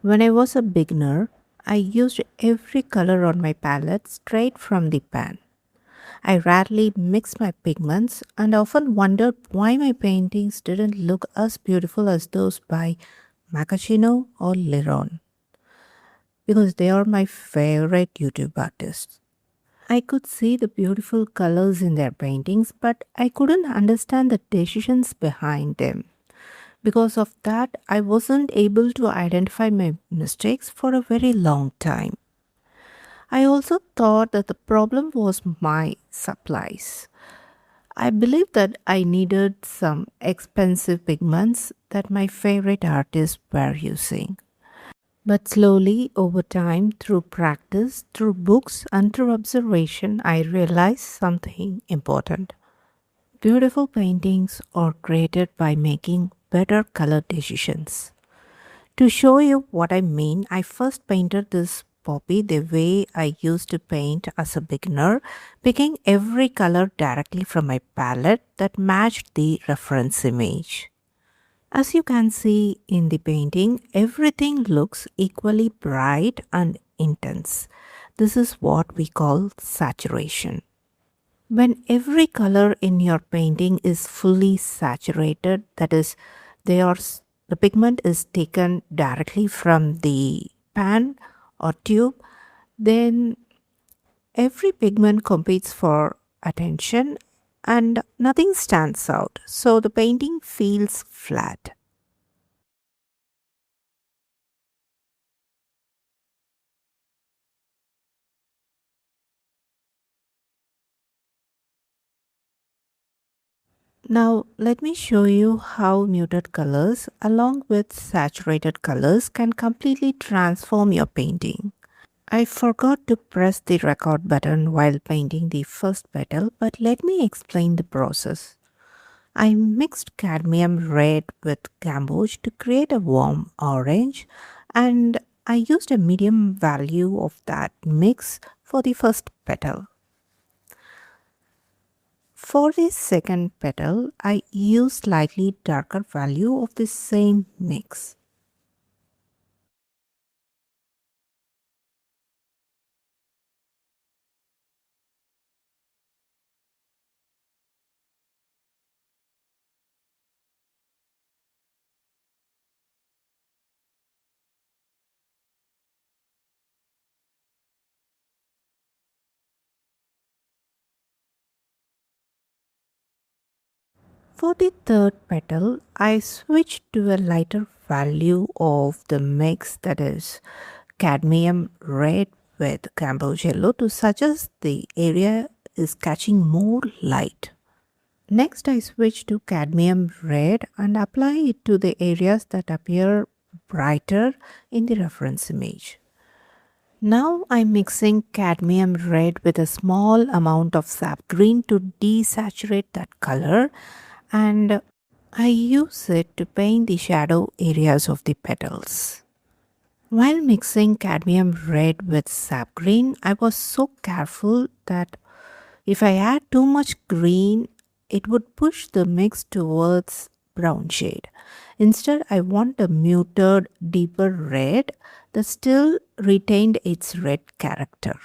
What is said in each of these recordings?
When I was a beginner, I used every color on my palette straight from the pan. I rarely mixed my pigments and often wondered why my paintings didn't look as beautiful as those by Macachino or Liron because they are my favorite YouTube artists. I could see the beautiful colors in their paintings, but I couldn't understand the decisions behind them. Because of that, I wasn't able to identify my mistakes for a very long time. I also thought that the problem was my supplies. I believed that I needed some expensive pigments that my favorite artists were using. But slowly, over time, through practice, through books, and through observation, I realized something important. Beautiful paintings are created by making better color decisions. To show you what I mean, I first painted this poppy the way I used to paint as a beginner, picking every color directly from my palette that matched the reference image. As you can see in the painting, everything looks equally bright and intense. This is what we call saturation. When every color in your painting is fully saturated, that is, the pigment is taken directly from the pan or tube, then every pigment competes for attention and nothing stands out. So the painting feels flat. Now, let me show you how muted colors along with saturated colors can completely transform your painting. I forgot to press the record button while painting the first petal, but let me explain the process. I mixed cadmium red with gamboge to create a warm orange, and I used a medium value of that mix for the first petal. For the second petal, I used slightly darker value of the same mix. For the third petal, I switched to a lighter value of the mix, that is cadmium red with gamboge yellow, to suggest the area is catching more light. Next, I switch to cadmium red and apply it to the areas that appear brighter in the reference image. Now I'm mixing cadmium red with a small amount of sap green to desaturate that color, and I use it to paint the shadow areas of the petals. While mixing cadmium red with sap green, I was so careful that if I add too much green, it would push the mix towards brown shade. Instead, I want a muted, deeper red that still retained its red character.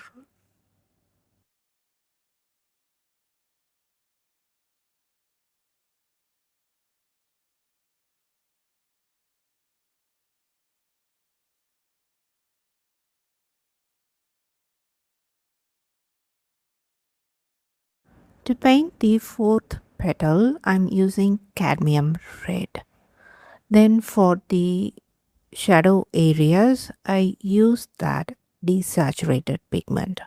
To paint the fourth petal, I'm using cadmium red. Then for the shadow areas, I use that desaturated pigment.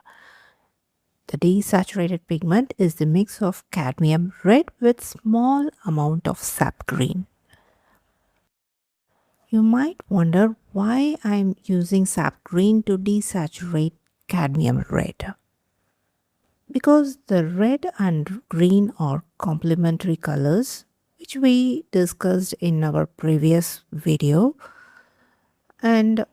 The desaturated pigment is the mix of cadmium red with small amount of sap green. You might wonder why I'm using sap green to desaturate cadmium red. Because the red and green are complementary colors, which we discussed in our previous video. And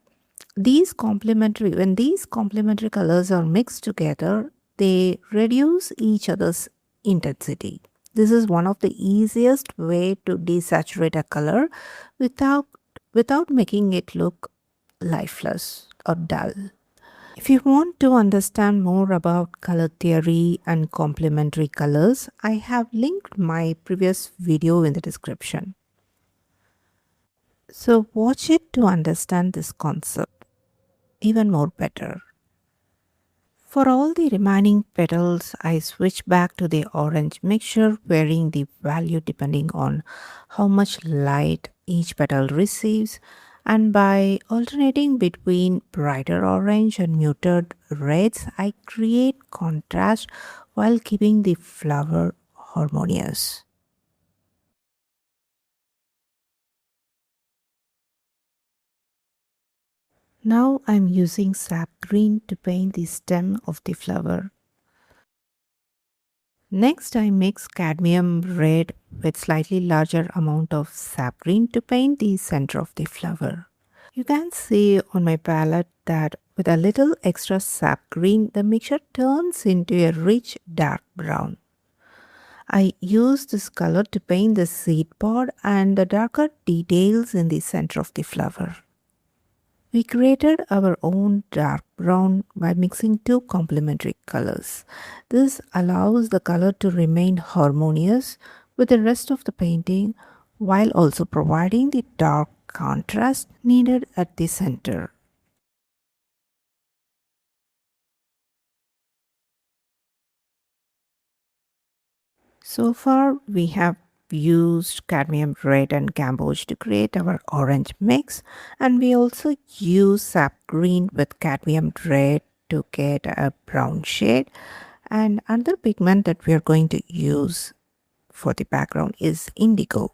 when these complementary colors are mixed together, they reduce each other's intensity. This is one of the easiest way to desaturate a color without without making it look lifeless or dull. If you want to understand more about color theory and complementary colors, I have linked my previous video in the description. So watch it to understand this concept even more better. For all the remaining petals, I switch back to the orange mixture, varying the value depending on how much light each petal receives. And by alternating between brighter orange and muted reds, I create contrast while keeping the flower harmonious. Now I'm using sap green to paint the stem of the flower. Next, I mix cadmium red with slightly larger amount of sap green to paint the center of the flower. You can see on my palette that with a little extra sap green, the mixture turns into a rich dark brown. I use this color to paint the seed pod and the darker details in the center of the flower. We created our own dark brown by mixing two complementary colors. This allows the color to remain harmonious with the rest of the painting while also providing the dark contrast needed at the center. So far, we have used cadmium red and gamboge to create our orange mix, and we also use sap green with cadmium red to get a brown shade. And another pigment that we are going to use for the background is indigo.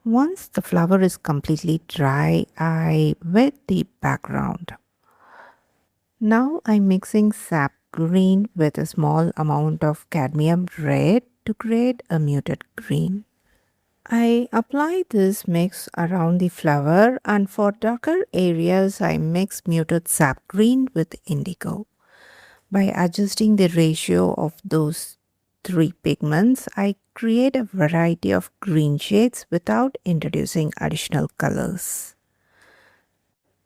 Once the flower is completely dry, I wet the background. Now I'm mixing sap green with a small amount of cadmium red to create a muted green. I apply this mix around the flower, and for darker areas I mix muted sap green with indigo. By adjusting the ratio of those three pigments, I create a variety of green shades without introducing additional colors.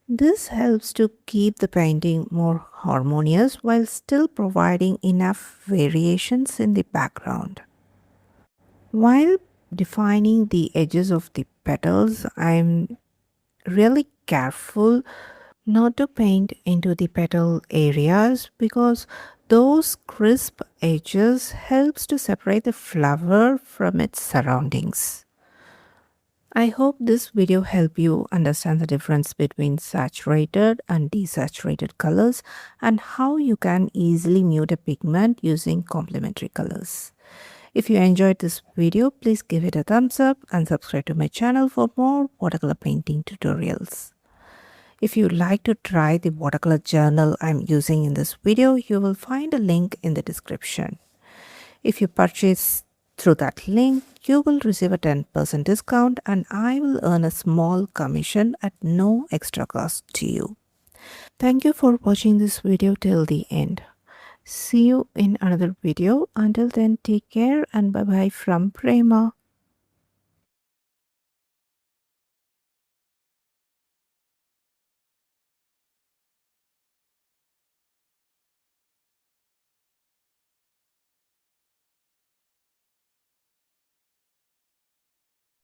This helps to keep the painting more harmonious while still providing enough variations in the background. While defining the edges of the petals, I'm really careful not to paint into the petal areas because those crisp edges helps to separate the flower from its surroundings. I hope this video helped you understand the difference between saturated and desaturated colors and how you can easily mute a pigment using complementary colors. If you enjoyed this video, please give it a thumbs up and subscribe to my channel for more watercolor painting tutorials. If you'd like to try the watercolor journal I'm using in this video, you will find a link in the description. If you purchase through that link, you will receive a 10% discount and I will earn a small commission at no extra cost to you. Thank you for watching this video till the end. See you in another video. Until then, take care and bye bye from Prema.